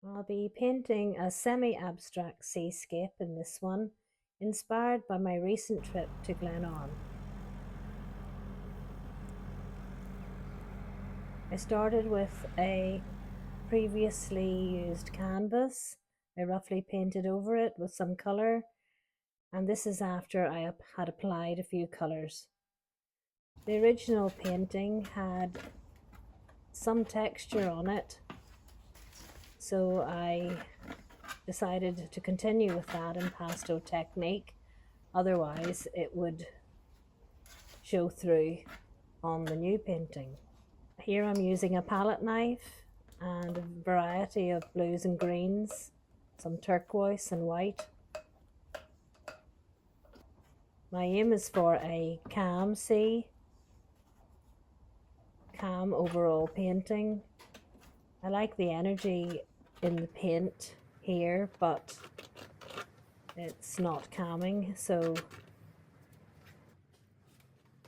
I'll be painting a semi-abstract seascape in this one, inspired by my recent trip to Glenarm. I started with a previously used canvas. I roughly painted over it with some colour, and this is after I had applied a few colours. The original painting had some texture on it, so I decided to continue with that impasto technique, otherwise it would show through on the new painting. Here I'm using a palette knife and a variety of blues and greens, some turquoise and white. My aim is for a calm overall painting. I like the energy in the paint here, but it's not calming, so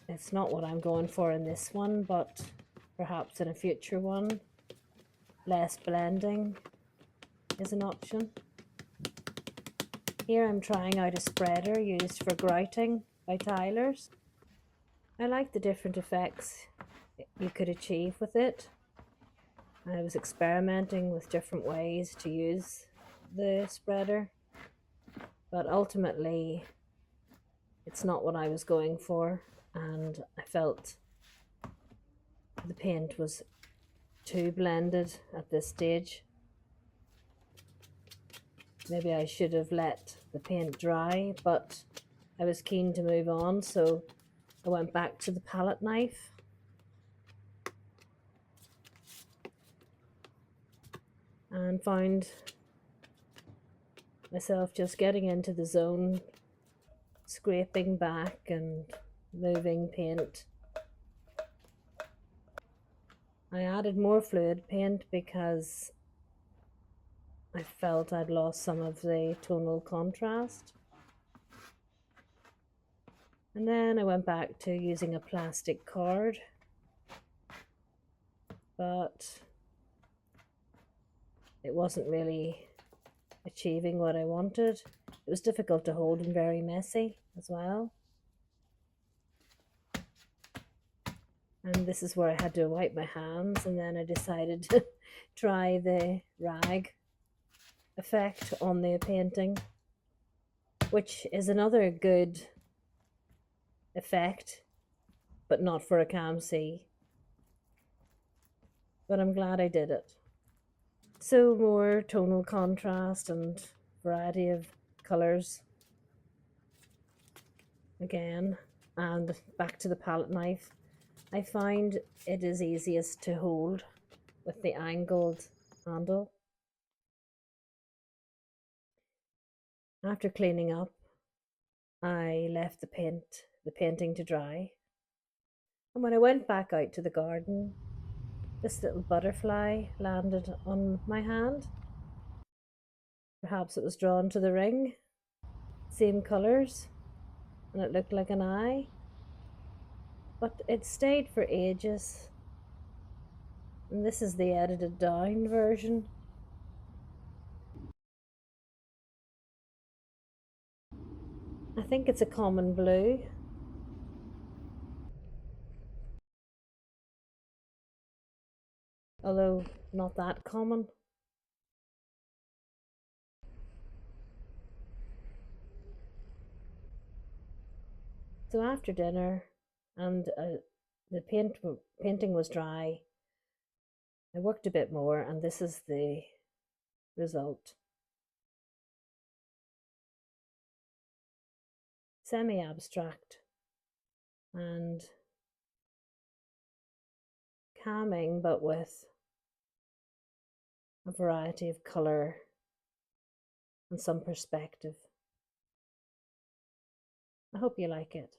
it's not what I'm going for in this one, but perhaps in a future one, less blending is an option. Here I'm trying out a spreader used for grouting by Tyler's. I like the different effects you could achieve with it. I was experimenting with different ways to use the spreader, but ultimately it's not what I was going for, and I felt the paint was too blended at this stage. Maybe I should have let the paint dry, but I was keen to move on, so I went back to the palette knife. And found myself just getting into the zone, scraping back and moving paint. I added more fluid paint because I felt I'd lost some of the tonal contrast. And then I went back to using a plastic card, but it wasn't really achieving what I wanted. It was difficult to hold and very messy as well. And this is where I had to wipe my hands, and then I decided to try the rag effect on the painting, which is another good effect, but not for a calm sea. But I'm glad I did it. So more tonal contrast and variety of colours again, and back to the palette knife. I find it is easiest to hold with the angled handle. After cleaning up, I left the painting to dry. And when I went back out to the garden, this little butterfly landed on my hand. Perhaps it was drawn to the ring, same colours, and it looked like an eye. But it stayed for ages. And this is the edited down version. I think it's a common blue. Although not that common. So after dinner and the painting was dry, I worked a bit more, and this is the result. Semi-abstract and calming, but with a variety of colour and some perspective. I hope you like it.